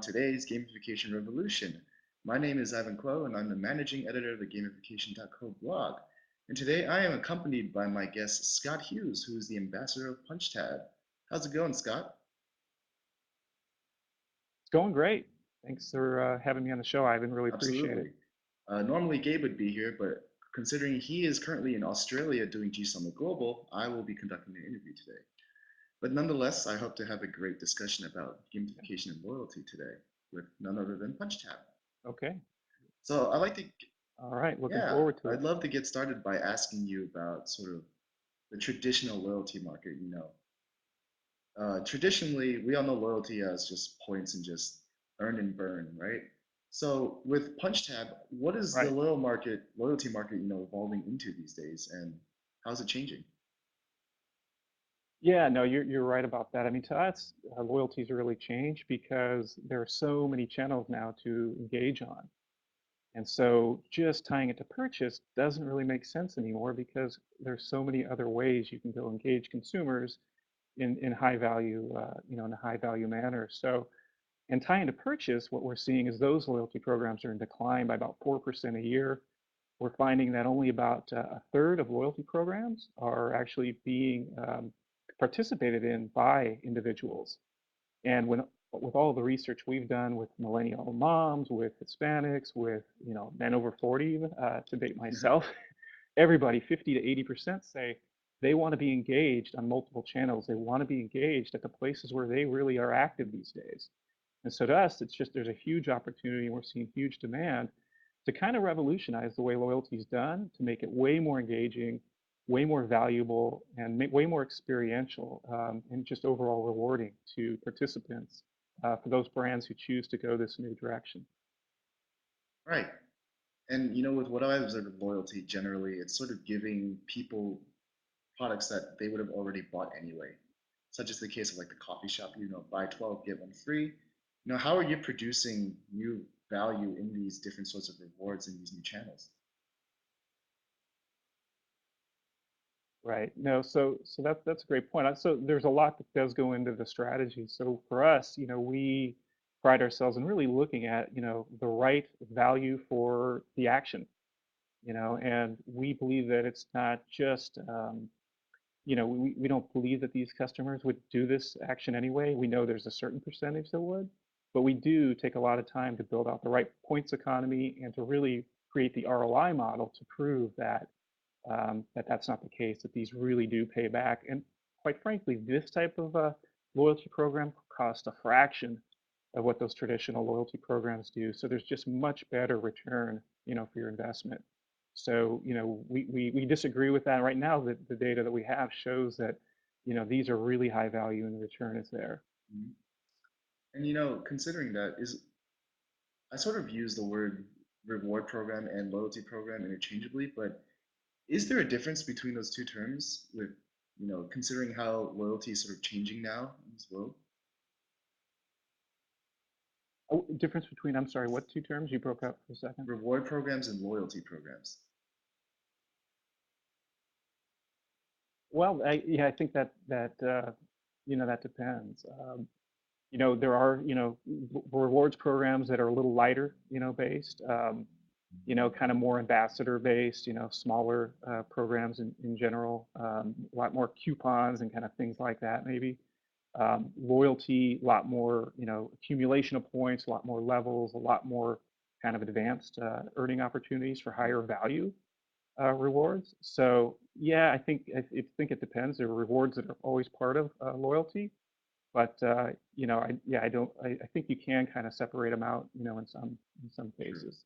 today's gamification revolution. My name is Ivan Kuo, and I'm the managing editor of the Gamification.co blog. And today I am accompanied by my guest, Scott Hughes, who is the ambassador of PunchTab. How's it going, Scott? It's going great. Thanks for having me on the show, Ivan. Really appreciate it. Absolutely. Normally Gabe would be here, but considering he is currently in Australia doing G Summit Global, I will be conducting the interview today. But nonetheless, I hope to have a great discussion about gamification and loyalty today with none other than PunchTab. Okay. So I'd like to All right. Looking Yeah, forward to I'd it. love to get started by asking you about sort of the traditional loyalty market. Traditionally, we all know loyalty as just points and just earn and burn, right? So with PunchTab, what is the Right. loyalty market, evolving into these days, and how's it changing? Yeah, no, you're right about that. I mean, to us, loyalty's really changed because there are so many channels now to engage on. And so just tying it to purchase doesn't really make sense anymore because there's so many other ways you can go engage consumers in high value, in a high value manner. So, and tying to purchase, what we're seeing is those loyalty programs are in decline by about 4% a year. We're finding that only about a third of loyalty programs are actually being participated in by individuals. And with all the research we've done with millennial moms, with Hispanics, with men over 40 even, to date myself, everybody, 50 to 80% say they want to be engaged on multiple channels. They want to be engaged at the places where they really are active these days. And so to us, it's just there's a huge opportunity, and we're seeing huge demand to kind of revolutionize the way loyalty is done, to make it way more engaging, way more valuable, and way more experiential, and just overall rewarding to participants for those brands who choose to go this new direction. Right. And with what I observed with loyalty generally, it's sort of giving people products that they would have already bought anyway, such as the case of like the coffee shop, buy 12, get one free. How are you producing new value in these different sorts of rewards in these new channels? Right. No, so that's a great point. So there's a lot that does go into the strategy. So for us, we pride ourselves in really looking at, the right value for the action, and we believe that it's not just, we don't believe that these customers would do this action anyway. We know there's a certain percentage that would, but we do take a lot of time to build out the right points economy and to really create the ROI model to prove that that's not the case, that these really do pay back. And quite frankly, this type of loyalty program costs a fraction of what those traditional loyalty programs do. So there's just much better return, for your investment. So, we disagree with that. Right now, the data that we have shows that, these are really high value and the return is there. Mhm. And considering that is, I sort of use the word reward program and loyalty program interchangeably, but is there a difference between those two terms with, considering how loyalty is sort of changing now as well? Oh, difference between, I'm sorry, what two terms? You broke up for a second. Reward programs and loyalty programs. Well, yeah, I think that depends. There are, rewards programs that are a little lighter, based, kind of more ambassador based, smaller programs in general, a lot more coupons and kind of things like that, maybe. Loyalty, a lot more, accumulation of points, a lot more levels, a lot more kind of advanced earning opportunities for higher value rewards. So yeah, I think it depends. There are rewards that are always part of loyalty, but I think you can kind of separate them out, in some True. cases.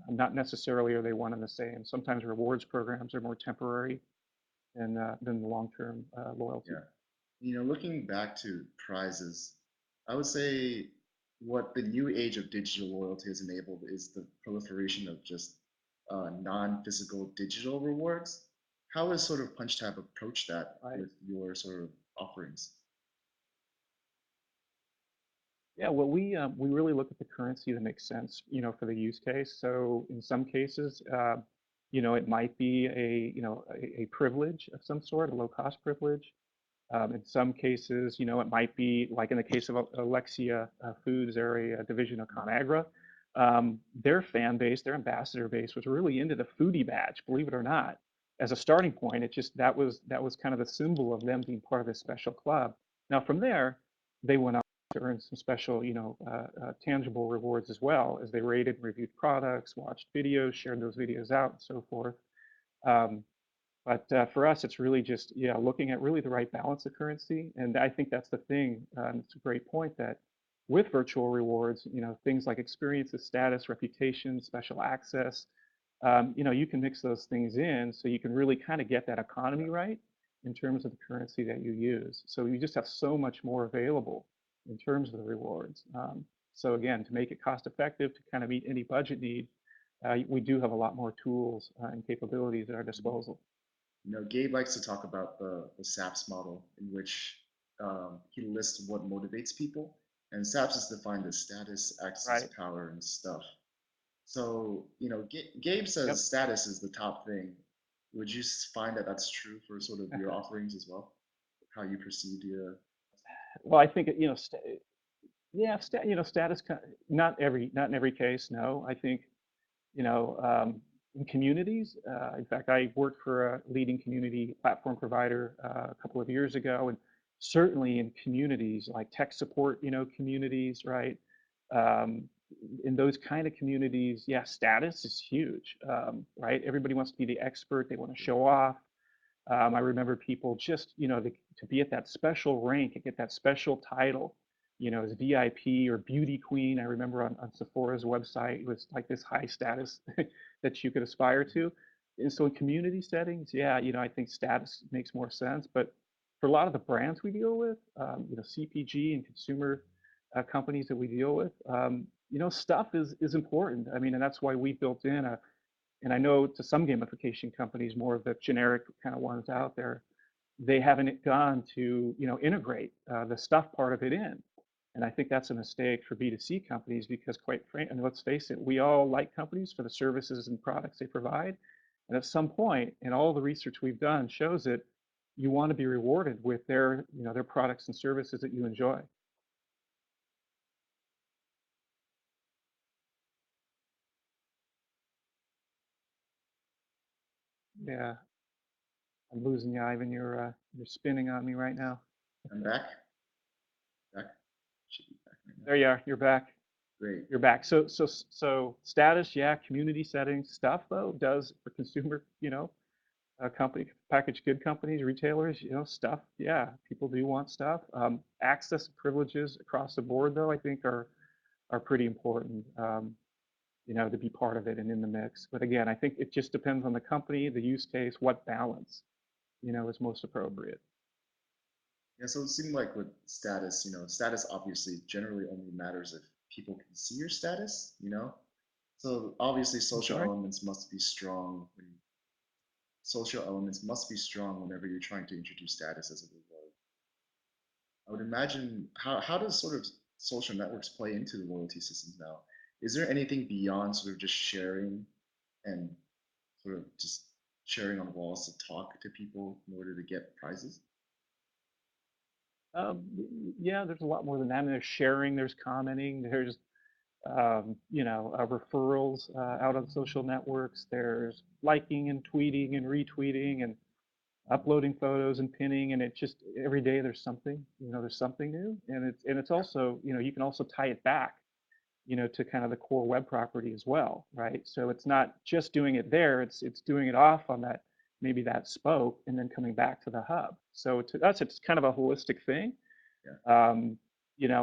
Not necessarily are they one and the same. Sometimes rewards programs are more temporary than the long-term loyalty. Yeah. Looking back to prizes, I would say what the new age of digital loyalty has enabled is the proliferation of just non-physical digital rewards. How has sort of PunchTab approached that Right. with your sort of offerings? Yeah, well, we really look at the currency that makes sense, for the use case. So in some cases, it might be a privilege of some sort, a low cost privilege. In some cases, it might be like in the case of Alexia Foods, they're a division of ConAgra. Their fan base, their ambassador base, was really into the foodie badge, believe it or not. As a starting point, it just that was kind of the symbol of them being part of this special club. Now from there, they went on to earn some special, tangible rewards as well as they rated and reviewed products, watched videos, shared those videos out, and so forth. Um, but for us, it's really just, yeah, looking at really the right balance of currency. And I think that's the thing. It's a great point that with virtual rewards, things like experiences, status, reputation, special access, you can mix those things in so you can really kind of get that economy right in terms of the currency that you use. So you just have so much more available in terms of the rewards. So again, to make it cost effective to kind of meet any budget need, we do have a lot more tools and capabilities at our disposal. Gabe likes to talk about the SAPS model in which he lists what motivates people. And SAPS is defined as status, access, Right. power, and stuff. So, Gabe Yep. says status is the top thing. Would you find that that's true for sort of your offerings as well? How you perceive your, Well, I think yeah, status. Not in every case. No, I think in communities. In fact, I worked for a leading community platform provider a couple of years ago, and certainly in communities like tech support, communities, right? Um, in those kind of communities, yeah, status is huge, right? Everybody wants to be the expert. They want to show off. I remember people just, to be at that special rank and get that special title, as VIP or beauty queen. I remember on Sephora's website, it was like this high status that you could aspire to. And so in community settings, yeah, I think status makes more sense. But for a lot of the brands we deal with, CPG and consumer companies that we deal with, stuff is important. I mean, and that's why we built in and I know to some gamification companies, more of the generic kind of ones out there, they haven't gone to integrate the stuff part of it in. And I think that's a mistake for B2C companies because quite frankly, and let's face it, we all like companies for the services and products they provide. And at some point, and all the research we've done shows it, you want to be rewarded with their products and services that you enjoy. Yeah, I'm losing you, Ivan. You're spinning on me right now. I'm back? Back? Should be back right now. There you are. You're back. Great. You're back. So status, yeah, community settings stuff though does for consumer, company, packaged good companies, retailers, stuff. Yeah, people do want stuff. Access and privileges across the board though, I think are pretty important, to be part of it and in the mix. But again, I think it just depends on the company, the use case, what balance, is most appropriate. Yeah, so it seemed like with status, status obviously generally only matters if people can see your status. So obviously I'm sorry. social elements must be strong whenever you're trying to introduce status as a reward. I would imagine how does sort of social networks play into the loyalty systems now? Is there anything beyond sort of just sharing and sort of just sharing on walls to talk to people in order to get prizes? Um, yeah, there's a lot more than that. I mean, there's sharing, there's commenting, there's referrals out on social networks. There's liking and tweeting and retweeting and uploading photos and pinning, and it just every day there's something new, and it's also, you can also tie it back, to kind of the core web property as well, right? So it's not just doing it there; it's doing it off on that maybe that spoke, and then coming back to the hub. So to us, it's kind of a holistic thing, Yeah. and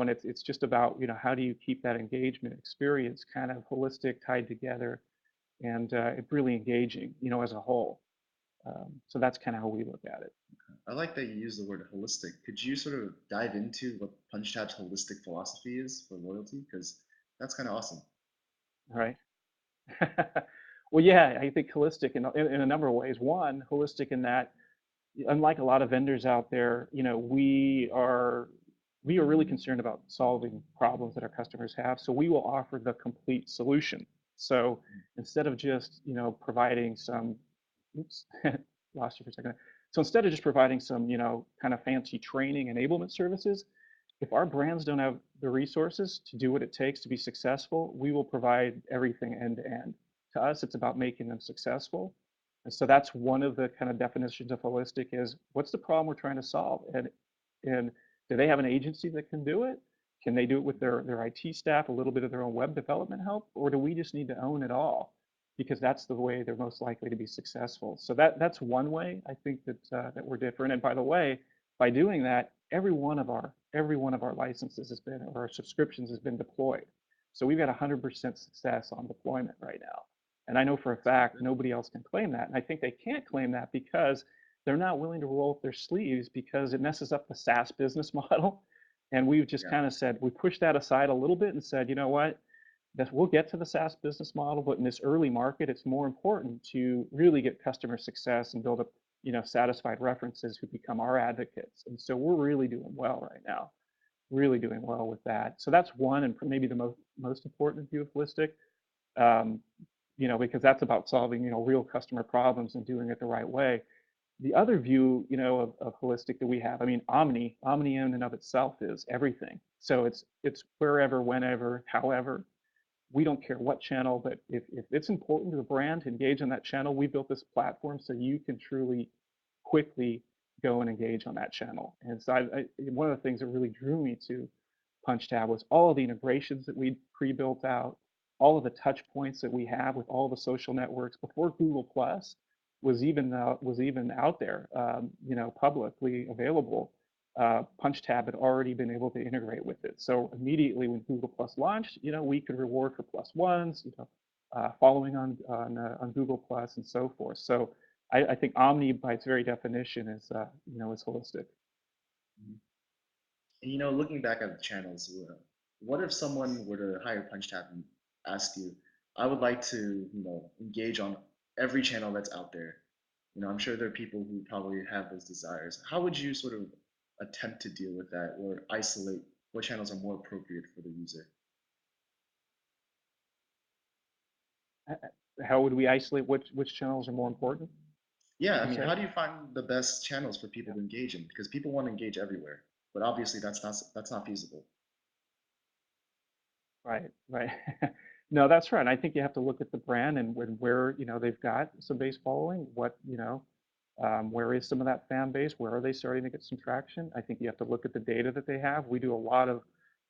it's just about how do you keep that engagement experience kind of holistic, tied together, and really engaging, as a whole. So that's kind of how we look at it. I like that you use the word holistic. Could you sort of dive into what PunchTab's holistic philosophy is for loyalty? Because that's kind of awesome. All right. Well, yeah, I think holistic in a number of ways. One, holistic in that, unlike a lot of vendors out there, we are really concerned about solving problems that our customers have. So we will offer the complete solution. So instead of just providing some, oops, lost you for a second. So instead of just providing some, kind of fancy training enablement services, if our brands don't have the resources to do what it takes to be successful, we will provide everything end to end. To us, it's about making them successful. And so that's one of the kind of definitions of holistic is what's the problem we're trying to solve? And do they have an agency that can do it? Can they do it with their IT staff, a little bit of their own web development help? Or do we just need to own it all? Because that's the way they're most likely to be successful. So that's one way I think that we're different. And by the way, by doing that, every one of our licenses has been, or our subscriptions has been deployed. So we've got 100% success on deployment right now. And I know for a fact nobody else can claim that. And I think they can't claim that because they're not willing to roll up their sleeves because it messes up the SaaS business model. And we've just Yeah. kind of said, we pushed that aside a little bit and said, you know what? That we'll get to the SaaS business model, but in this early market, it's more important to really get customer success and build up, satisfied references who become our advocates. And so we're really doing well right now, really doing well with that. So that's one, and maybe the most important view of holistic, um, because that's about solving, real customer problems and doing it the right way. The other view, of holistic that we have, I mean, omni in and of itself is everything. So it's wherever, whenever, however. We don't care what channel, but if it's important to the brand to engage on that channel, we built this platform so you can truly quickly go and engage on that channel. And so one of the things that really drew me to PunchTab was all of the integrations that we pre-built out, all of the touch points that we have with all the social networks before Google Plus was even out there, publicly available. PunchTab had already been able to integrate with it. So immediately when Google Plus launched, we could reward for plus ones, following on Google Plus and so forth. So I think Omni, by its very definition, is holistic. Mhm. And looking back at the channels, what if someone were to hire PunchTab and ask you, I would like to, engage on every channel that's out there. I'm sure there are people who probably have those desires. How would you sort of attempt to deal with that or isolate what channels are more appropriate for the user? How would we isolate which channels are more important? Yeah, I You mean, say? how do you find the best channels for people Yeah. to engage in? Because people want to engage everywhere, but obviously that's not feasible. Right, right. No, that's right. And I think you have to look at the brand and where, they've got some base following, where is some of that fan base? Where are they starting to get some traction? I think you have to look at the data that they have. We do a lot of,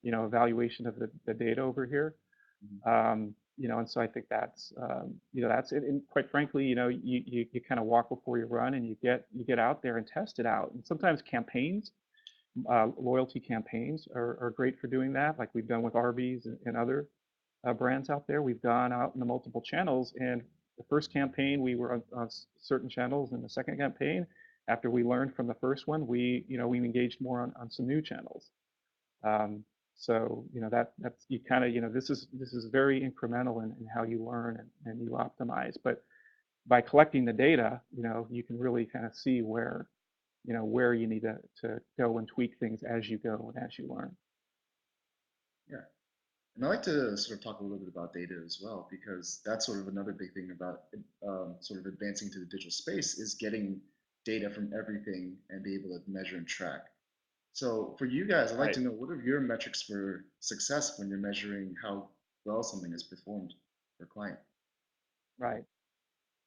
evaluation of the data over here. Mhm. And so I think that's it. And quite frankly, you kind of walk before you run and you get out there and test it out. And sometimes loyalty campaigns are great for doing that, like we've done with Arby's and other brands out there. We've gone out in the multiple channels, and the first campaign we were on certain channels, and the second campaign, after we learned from the first one, we engaged more on some new channels. Um, so that's you kind of this is very incremental in how you learn and you optimize. But by collecting the data, you can really kind of see where you need to go and tweak things as you go and as you learn. Yeah. And I like to sort of talk a little bit about data as well, because that's sort of another big thing about sort of advancing to the digital space is getting data from everything and be able to measure and track. So for you guys, I'd like Right, to know what are your metrics for success when you're measuring how well something is performed for a client? right.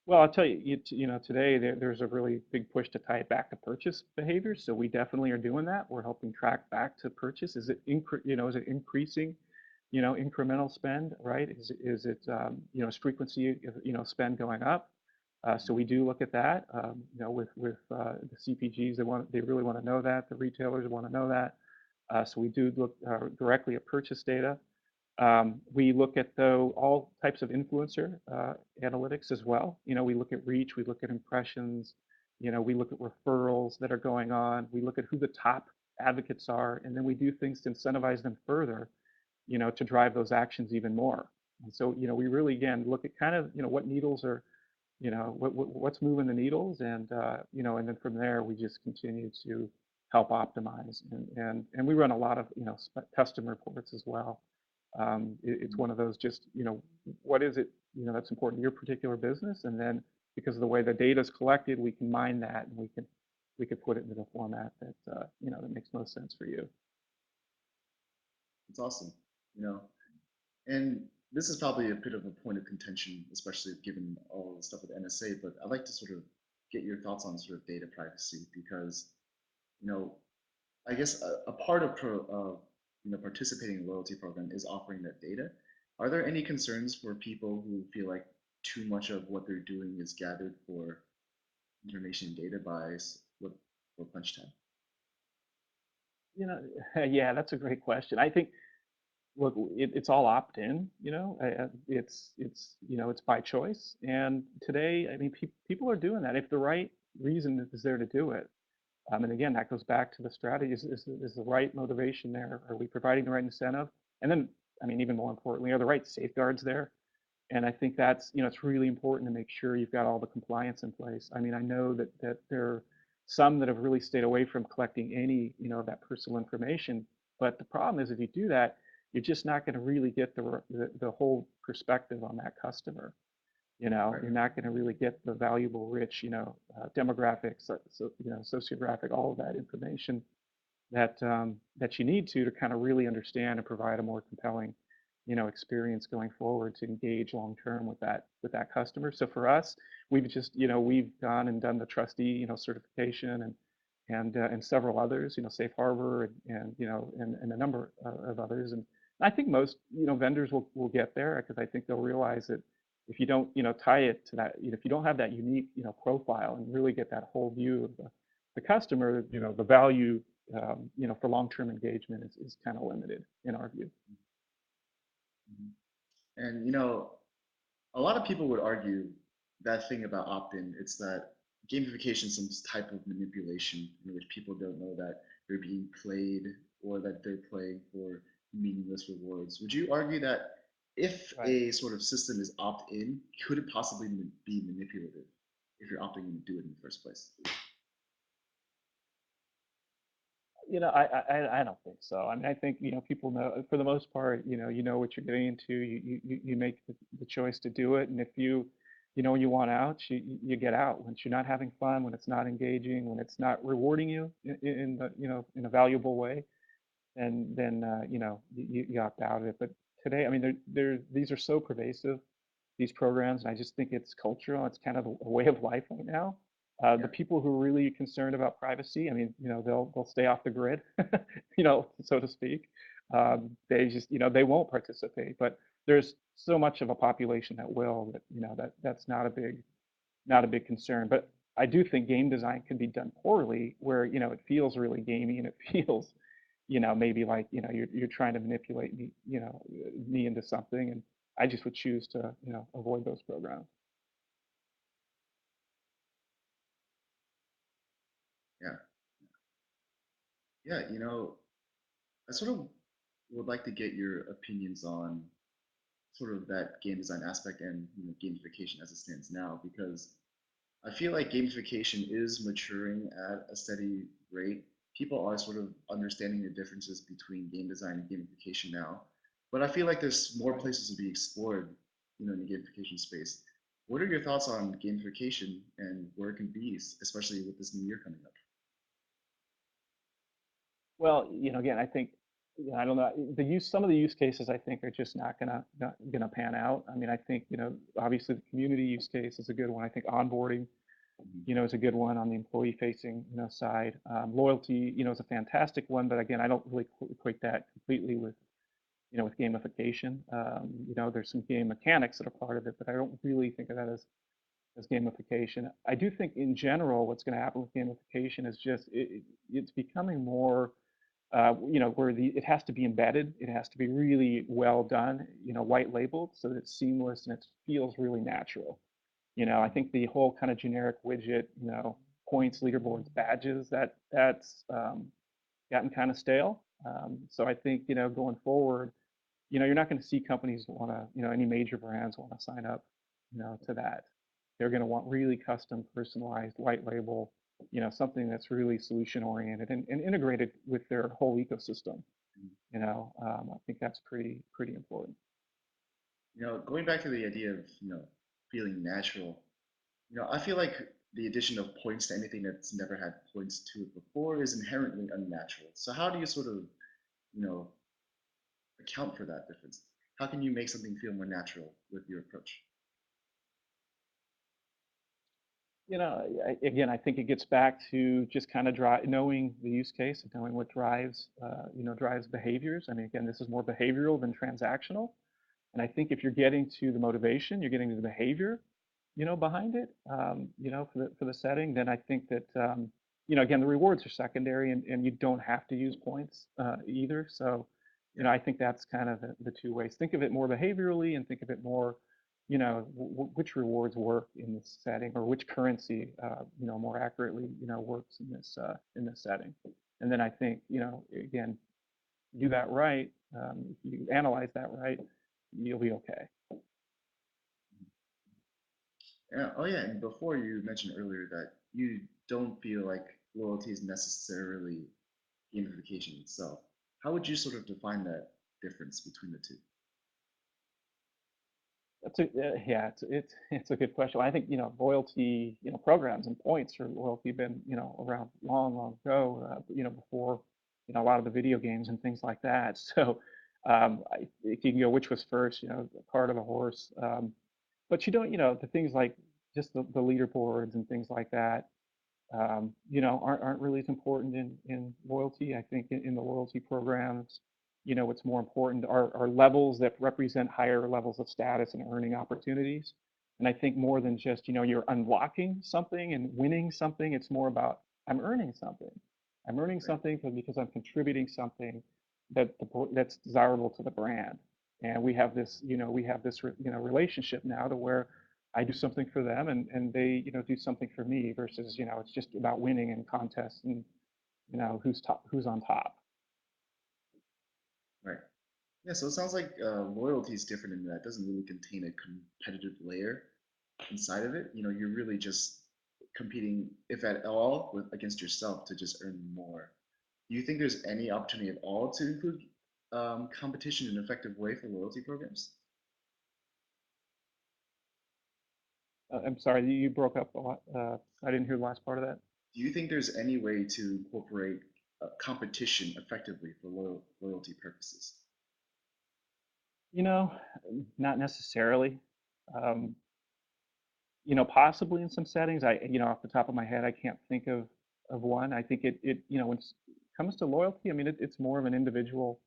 Well, I'll tell you, today there's a really big push to tie it back to purchase behavior. So we definitely are doing that. We're helping track back to purchase. Is it increasing, incremental spend, right? Is it, is frequency of, spend going up? So we do look at that, with the CPGs. They really want to know that. The retailers want to know that. So we do look directly at purchase data. We look at, though, all types of influencer analytics as well. We look at reach, we look at impressions, we look at referrals that are going on, we look at who the top advocates are, and then we do things to incentivize them further, to drive those actions even more. And so, we really, again, look at kind of, what needles are, what's moving the needles, and then from there, we just continue to help optimize. And we run a lot of, custom reports as well. It's Mhm. one of those just, what is it, that's important to your particular business. And then because of the way the data is collected, we can mine that and we can we could put it into the format that that makes most sense for you. It's awesome. You know, and this is probably a bit of a point of contention, especially given all the stuff with NSA. But I'd like to sort of get your thoughts on sort of data privacy because you know I guess a part of participating in a loyalty program is offering that data. Are there any concerns for people who feel like too much of what they're doing is gathered for information data by what for PunchTab? You know, yeah, that's a great question. I think look, it's all opt-in. It's by choice. And today, I mean, people are doing that if the right reason is there to do it. And again, that goes back to the strategy. Is the right motivation there? Are we providing the right incentive? And then, I mean, even more importantly, are the right safeguards there? And I think that's, it's really important to make sure you've got all the compliance in place. I mean, I know that there are some that have really stayed away from collecting any, of that personal information. But the problem is if you do that, you're just not going to really get the whole perspective on that customer. Right. You're not going to really get the valuable, rich, demographics, sociographic, all of that information that you need to kind of really understand and provide a more compelling, experience going forward to engage long term with that customer. So for us, we've gone and done the trustee, certification and several others, Safe Harbor and a number of others. And I think most, vendors will get there because I think they'll realize that if you don't, tie it to that, if you don't have that unique, profile and really get that whole view of the customer, the value for long-term engagement is kind of limited in our view. Mhm. And a lot of people would argue that thing about opt-in, it's that gamification is some type of manipulation in which people don't know that they're being played or that they're playing for meaningless rewards. Would you argue that if Right. a sort of system is opt-in, could it possibly be manipulative if you're opting in to do it in the first place? I don't think so. I mean, I think, people know for the most part, you know what you're getting into. You make the choice to do it, and if you want out, you get out. When you're not having fun, when it's not engaging, when it's not rewarding you in a valuable way, then you opt out of it. But today, I mean, these are so pervasive, these programs, and I just think it's cultural. It's kind of a way of life right now. The Yeah. people who are really concerned about privacy, I mean, they'll stay off the grid, so to speak. They just, they won't participate. But there's so much of a population that will that, that's not a big concern. But I do think game design can be done poorly, where it feels really gamey and it feels, maybe like you're trying to manipulate me into something, and I just would choose to avoid those programs. Yeah. Yeah. I sort of would like to get your opinions on sort of that game design aspect and gamification as it stands now because I feel like gamification is maturing at a steady rate. People are sort of understanding the differences between game design and gamification now, but I feel like there's more Right. places to be explored, in the gamification space. What are your thoughts on gamification and where it can be, especially with this new year coming up? Well, again, I think, I don't know, some of the use cases I think are just not gonna pan out. I mean, I think, obviously the community use case is a good one. I think onboarding, Mhm. is a good one on the employee facing, side. Loyalty, is a fantastic one, but again, I don't really equate that completely with gamification. There's some game mechanics that are part of it, but I don't really think of that as gamification. I do think in general, what's going to happen with gamification is just it's becoming more, where it has to be embedded, it has to be really well done, white labeled, so that it's seamless and it feels really natural. I think the whole kind of generic widget, points, leaderboards, badges, that's gotten kind of stale. So I think, going forward, you're not going to see companies want to, any major brands want to sign up, to that. They're going to want really custom, personalized, white label, something that's really solution oriented and integrated with their whole ecosystem. I think that's pretty important. Going back to the idea of feeling natural. I feel like the addition of points to anything that's never had points to it before is inherently unnatural. So how do you sort of, you know, account for that difference? How can you make something feel more natural with your approach? Again, I think it gets back to just kind of knowing the use case and knowing what drives behaviors. I mean, again, this is more behavioral than transactional. And I think if you're getting to the motivation, you're getting to the behavior, behind it, for the setting, then I think that, again, the rewards are secondary, and you don't have to use points either. So, Yeah, I think that's kind of the two ways. Think of it more behaviorally, and think of it more, which rewards work in this setting, or which currency, more accurately, works in this setting. And then I think, again, do that right. If you analyze that right, you'll be okay. yeah. Oh yeah, and before you mentioned earlier that you don't feel like loyalty is necessarily gamification itself. How would you sort of define that difference between the two? That's a yeah, it's a good question. I think loyalty programs and points for loyalty have been around long ago. Before a lot of the video games and things like that. So if you can go which was first, the cart or the horse. But you don't the things like just the leaderboards and things like that aren't really as important in loyalty. I think in the loyalty programs, what's more important are levels that represent higher levels of status and earning opportunities. And I think more than just, you're unlocking something and winning something, it's more about I'm earning something. I'm earning Right. something because I'm contributing something that's desirable to the brand. And we have this relationship now to where I do something for them, and they do something for me versus it's just about winning in contests and who's on top. Right. Yeah, so it sounds like loyalty is different in that it doesn't really contain a competitive layer inside of it. You're really just competing, if at all, against yourself to just earn more. Do you think there's any opportunity at all to include competition in an effective way for loyalty programs? I'm sorry, you broke up a lot. I didn't hear the last part of that. Do you think there's any way to incorporate competition effectively for loyalty purposes? You know, Not necessarily. Um, Possibly in some settings. Off the top of my head, I can't think of one. I think when it comes to loyalty, I mean, it's more of an individual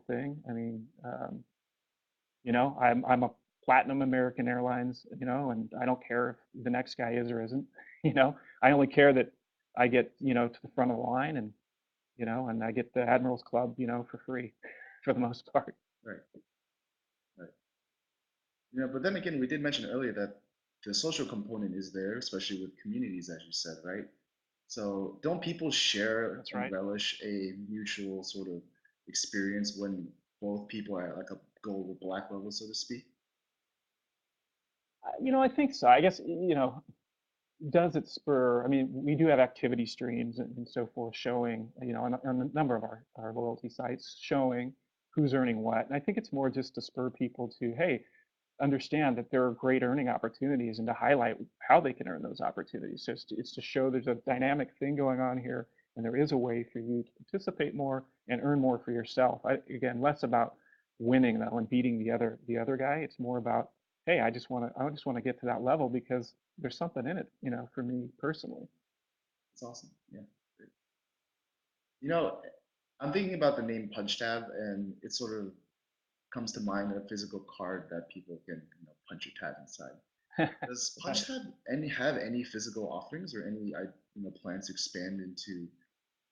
thing. I mean, I'm a platinum American Airlines, and I don't care if the next guy is or isn't. I only care that I get, to the front of the line, and I get the Admirals Club, for free for the most part. Right, right. But then again, we did mention earlier that the social component is there, especially with communities, as you said, right? So don't people share That's and right. relish a mutual sort of experience when both people are at like a gold or black level, so to speak? I think so. I guess, does it spur? I mean, we do have activity streams and so forth showing, on a number of our loyalty sites showing who's earning what. And I think it's more just to spur people to, hey, understand that there are great earning opportunities and to highlight how they can earn those opportunities. So it's to show there's a dynamic thing going on here, and there is a way for you to participate more and earn more for yourself. Again, less about winning though and beating the other guy. It's more about, hey, I just want to get to that level because there's something in it, for me personally. It's awesome. Yeah. Great. You know, I'm thinking about the name PunchTab, and it sort of comes to mind a physical card that people can, punch your tab inside. Does Right. PunchTab have any physical offerings or any plans to expand into,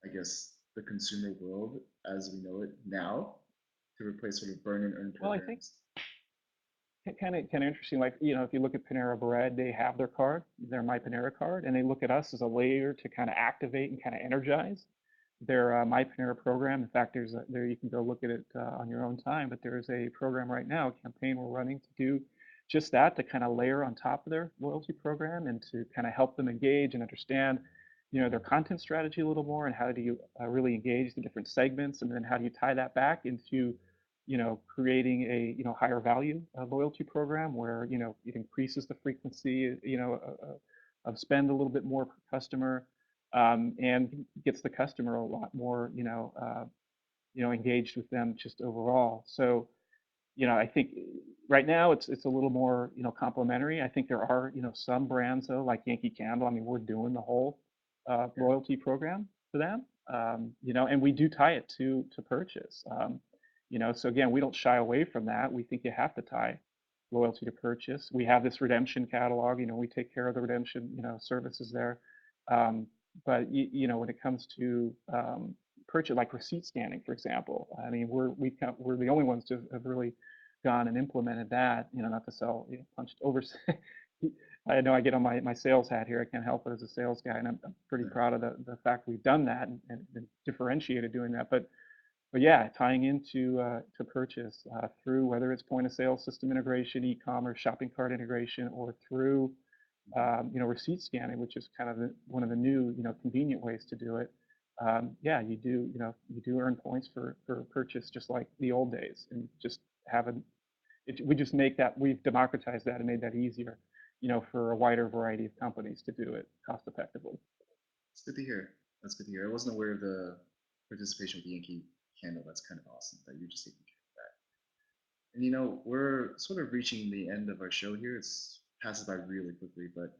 I guess, the consumer world as we know it now to replace sort of burn and earn Well, I think programs? kind of interesting. Like, if you look at Panera Bread, they have their card, their My Panera card, and they look at us as a layer to kind of activate and kind of energize their My Panera program. In fact, there you can go look at it on your own time. But there is a program right now, a campaign we're running to do just that, to kind of layer on top of their loyalty program and to kind of help them engage and understand, their content strategy a little more, and how do you really engage the different segments, and then how do you tie that back into creating a higher value loyalty program where it increases the frequency, of spend a little bit more per customer, and gets the customer a lot more, engaged with them just overall. So, I think right now it's a little more, complimentary. I think there are, some brands though, like Yankee Candle. I mean, we're doing the whole Yeah. loyalty program for them, and we do tie it to purchase. So again, we don't shy away from that. We think you have to tie loyalty to purchase. We have this redemption catalog. We take care of the redemption, services there. Um, but when it comes to purchase, like receipt scanning, for example, I mean, we're the only ones to have really gone and implemented that. Not to sell, punched over. I know I get on my sales hat here. I can't help it as a sales guy, and I'm pretty Yeah. proud of the fact we've done that and differentiated doing that. But yeah, tying into to purchase through whether it's point of sale system integration, e-commerce, shopping cart integration, or through receipt scanning, which is kind of one of the new convenient ways to do it. Yeah, you do earn points for purchase just like the old days, and just have we just make that we've democratized that and made that easier, for a wider variety of companies to do it cost effectively. It's good to hear. That's good to hear. I wasn't aware of the participation with the Yankee Candle. That's kind of awesome that you're just taking care of that. And we're sort of reaching the end of our show here. It's passes by really quickly, but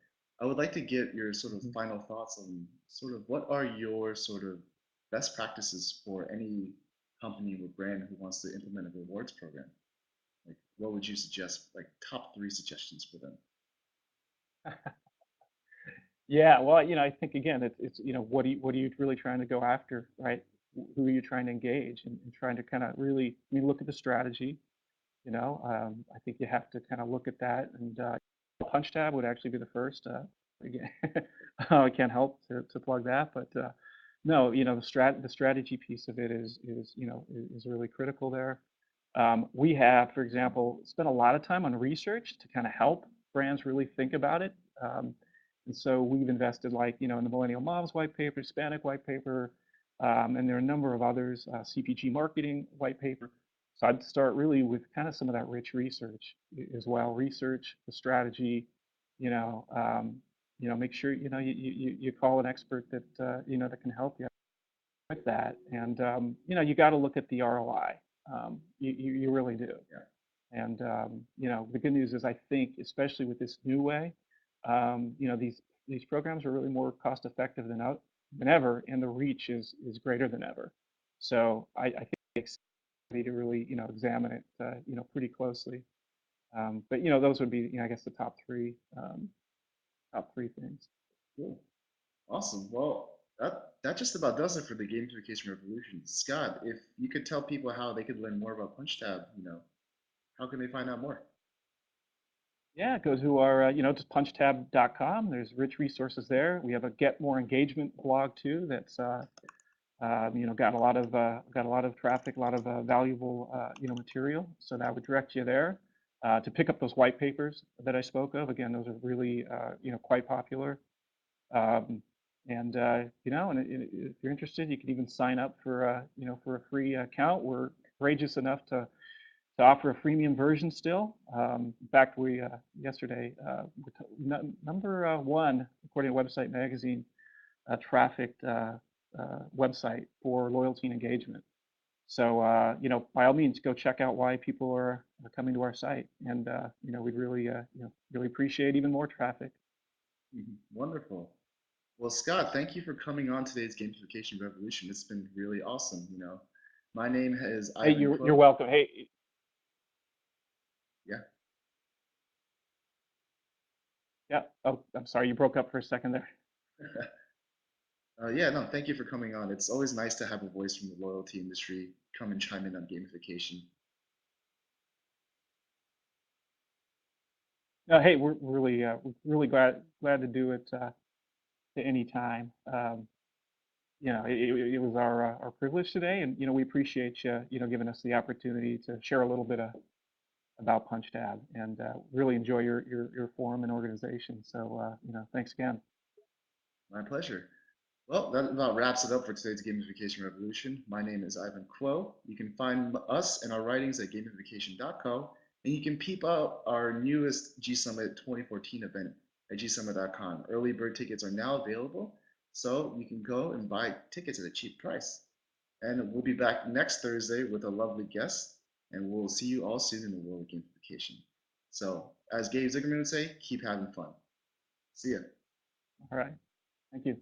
I would like to get your sort of Mhm. final thoughts on sort of what are your sort of best practices for any company or brand who wants to implement a rewards program. Like, what would you suggest? Like, top three suggestions for them. Yeah, well, I think again, it's what are you really trying to go after, right? Who are you trying to engage, and trying to kind of really, look at the strategy. I think you have to kind of look at that, and PunchTab would actually be the first. Again, I can't help to plug that, but no, the strategy piece of it is really critical there. We have, for example, spent a lot of time on research to kind of help brands really think about it. And so we've invested, like, in the Millennial Moms white paper, Hispanic white paper, and there are a number of others, CPG marketing white paper. So I'd start really with kind of some of that rich research as well. Research the strategy, make sure you call an expert that that can help you with that. And you got to look at the ROI. You really do. Yeah. And the good news is, I think, especially with this new way, these programs are really more cost effective than ever, and the reach is greater than ever. So I think it's need to really examine it pretty closely. But those would be, I guess, the top three things. Cool. Awesome. Well, that just about does it for the gamification revolution. Scott, if you could tell people how they could learn more about PunchTab, how can they find out more? Yeah, go to our, just punchtab.com. There's rich resources there. We have a Get More Engagement blog too. That's got a lot of traffic, a lot of valuable material. So that would direct you there to pick up those white papers that I spoke of. Again, those are really quite popular. Um, and if you're interested, you can even sign up for a free account. We're courageous enough to offer a freemium version still. In fact, we yesterday number one, according to Website Magazine, trafficked website for loyalty and engagement. So by all means, go check out why people are coming to our site, and we'd really really appreciate even more traffic. Wonderful. Well, Scott, thank you for coming on today's gamification revolution. It's been really awesome. My name is Hey, Ivan you're Quo. welcome. Hey, Yeah. yeah. Oh, I'm sorry, you broke up for a second there. Yeah, no, thank you for coming on. It's always nice to have a voice from the loyalty industry come and chime in on gamification. No, hey, we're really glad to do it at any time. It was our privilege today, and we appreciate you giving us the opportunity to share a little bit about PunchTab, and really enjoy your forum and organization. So thanks again. My pleasure. Well, that about wraps it up for today's gamification revolution. My name is Ivan Quo. You can find us and our writings at gamification.co, and you can peep out our newest G Summit 2014 event at gsummer.com. Early bird tickets are now available, so you can go and buy tickets at a cheap price. And we'll be back next Thursday with a lovely guest, and we'll see you all soon in the world of gamification. So, as Gabe Zuckerman would say, keep having fun. See ya. All right. Thank you.